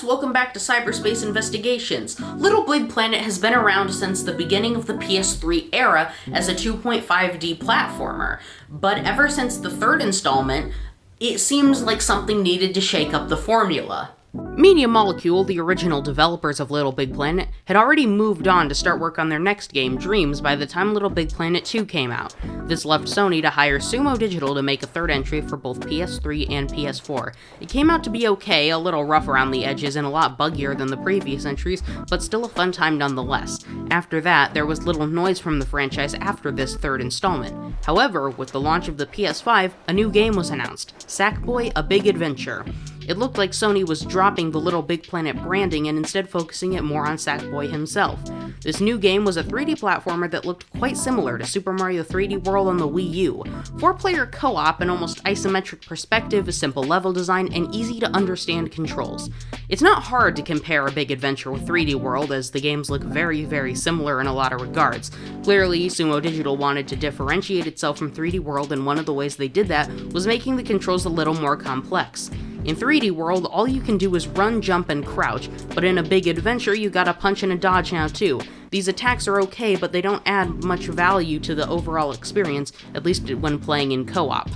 guys, welcome back to Cyberspace Investigations. Little Big Planet has been around since the beginning of the PS3 era as a 2.5D platformer, but ever since the third installment, it seems like something needed to shake up the formula. Media Molecule, the original developers of Little Big Planet, had already moved on to start work on their next game, Dreams, by the time Little Big Planet 2 came out. This left Sony to hire Sumo Digital to make a third entry for both PS3 and PS4. It came out to be okay, a little rough around the edges and a lot buggier than the previous entries, but still a fun time nonetheless. After that, there was little noise from the franchise after this third installment. However, with the launch of the PS5, a new game was announced, Sackboy: A Big Adventure. It looked like Sony was dropping the Little Big Planet branding and instead focusing it more on Sackboy himself. This new game was a 3D platformer that looked quite similar to Super Mario 3D World on the Wii U. 4-player co-op, an almost isometric perspective, a simple level design, and easy to understand controls. It's not hard to compare A Big Adventure with 3D World, as the games look very similar in a lot of regards. Clearly, Sumo Digital wanted to differentiate itself from 3D World, and one of the ways they did that was making the controls a little more complex. In 3D World, all you can do is run, jump, and crouch, but in A Big Adventure, you gotta punch and a dodge now too. These attacks are okay, but they don't add much value to the overall experience, at least when playing in co-op.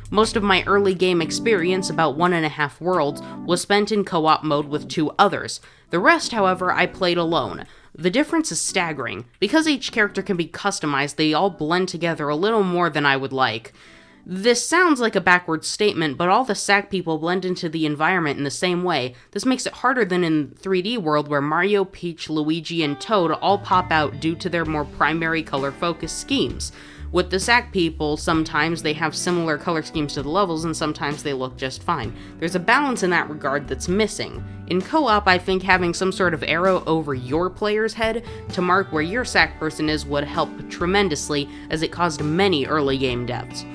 Most of my early game experience, about 1.5 worlds, was spent in co-op mode with 2 others. The rest, however, I played alone. The difference is staggering. Because each character can be customized, they all blend together a little more than I would like. This sounds like a backwards statement, but all the Sack people blend into the environment in the same way. This makes it harder than in 3D World, where Mario, Peach, Luigi, and Toad all pop out due to their more primary color-focused schemes. With the Sack people, sometimes they have similar color schemes to the levels, and sometimes they look just fine. There's a balance in that regard that's missing. In co-op, I think having some sort of arrow over your player's head to mark where your Sack person is would help tremendously, as it caused many early game deaths.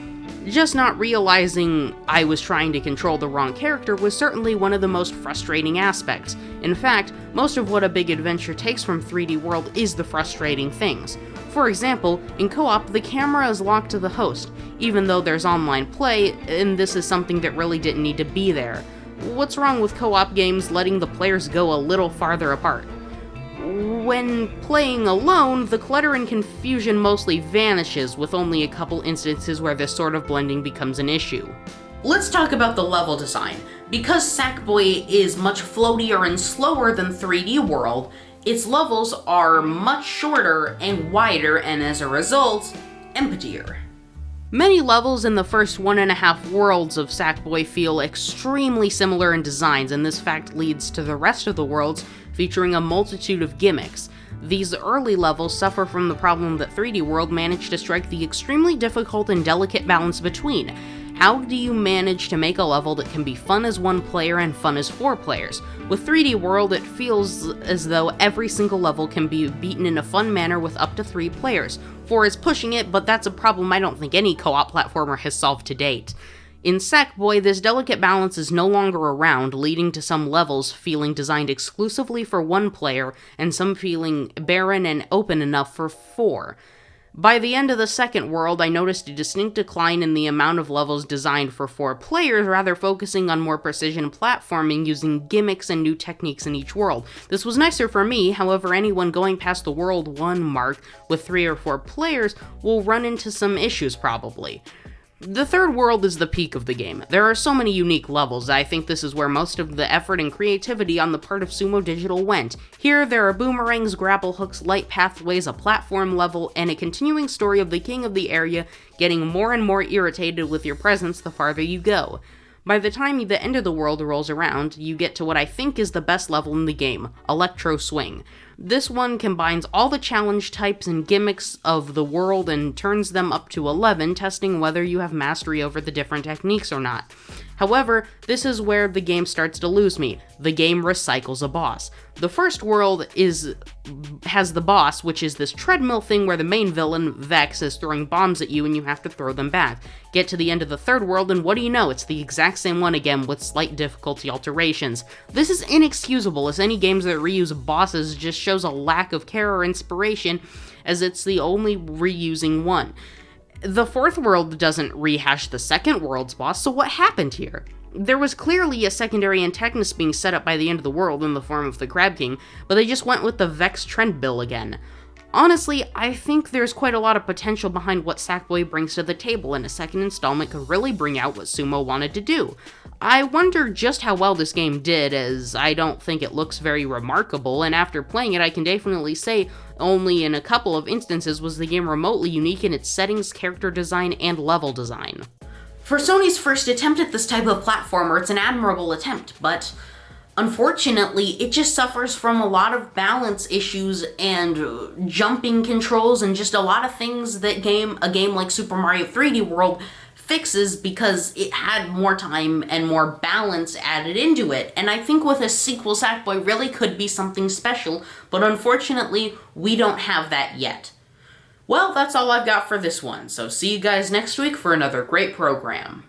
Just not realizing I was trying to control the wrong character was certainly one of the most frustrating aspects. In fact, most of what A Big Adventure takes from 3D World is the frustrating things. For example, in co-op, the camera is locked to the host, even though there's online play, and this is something that really didn't need to be there. What's wrong with co-op games letting the players go a little farther apart? When playing alone, the clutter and confusion mostly vanishes, with only a couple instances where this sort of blending becomes an issue. Let's talk about the level design. Because Sackboy is much floatier and slower than 3D World, its levels are much shorter and wider, and as a result, emptier. Many levels in the first 1.5 worlds of Sackboy feel extremely similar in designs, and this fact leads to the rest of the worlds featuring a multitude of gimmicks. These early levels suffer from the problem that 3D World managed to strike the extremely difficult and delicate balance between. How do you manage to make a level that can be fun as 1 player and fun as 4 players? With 3D World, it feels as though every single level can be beaten in a fun manner with up to 3 players. 4 is pushing it, but that's a problem I don't think any co-op platformer has solved to date. In Sackboy, this delicate balance is no longer around, leading to some levels feeling designed exclusively for 1 player, and some feeling barren and open enough for 4. By the end of the second world, I noticed a distinct decline in the amount of levels designed for 4 players, rather focusing on more precision platforming using gimmicks and new techniques in each world. This was nicer for me, however anyone going past the World 1 mark with 3 or 4 players will run into some issues probably. The third world is the peak of the game. There are so many unique levels. I think this is where most of the effort and creativity on the part of Sumo Digital went. Here, there are boomerangs, grapple hooks, light pathways, a platform level, and a continuing story of the king of the area getting more and more irritated with your presence the farther you go. By the time the end of the world rolls around, you get to what I think is the best level in the game, Electro Swing. This one combines all the challenge types and gimmicks of the world and turns them up to 11, testing whether you have mastery over the different techniques or not. However, this is where the game starts to lose me. The game recycles a boss. The first world has the boss, which is this treadmill thing where the main villain, Vex, is throwing bombs at you and you have to throw them back. Get to the end of the third world and what do you know, it's the exact same one again with slight difficulty alterations. This is inexcusable, as any games that reuse bosses just shows a lack of care or inspiration, as it's the only reusing one. The fourth world doesn't rehash the second world's boss, so what happened here? There was clearly a secondary antagonist being set up by the end of the world in the form of the Crab King, but they just went with the Vex trend bill again. Honestly, I think there's quite a lot of potential behind what Sackboy brings to the table, and a second installment could really bring out what Sumo wanted to do. I wonder just how well this game did, as I don't think it looks very remarkable, and after playing it I can definitely say only in a couple of instances was the game remotely unique in its settings, character design, and level design. For Sony's first attempt at this type of platformer, it's an admirable attempt, but unfortunately, it just suffers from a lot of balance issues and jumping controls and just a lot of things that a game like Super Mario 3D World fixes because it had more time and more balance added into it. And I think with a sequel, Sackboy really could be something special, but unfortunately, we don't have that yet. Well, that's all I've got for this one, so see you guys next week for another great program.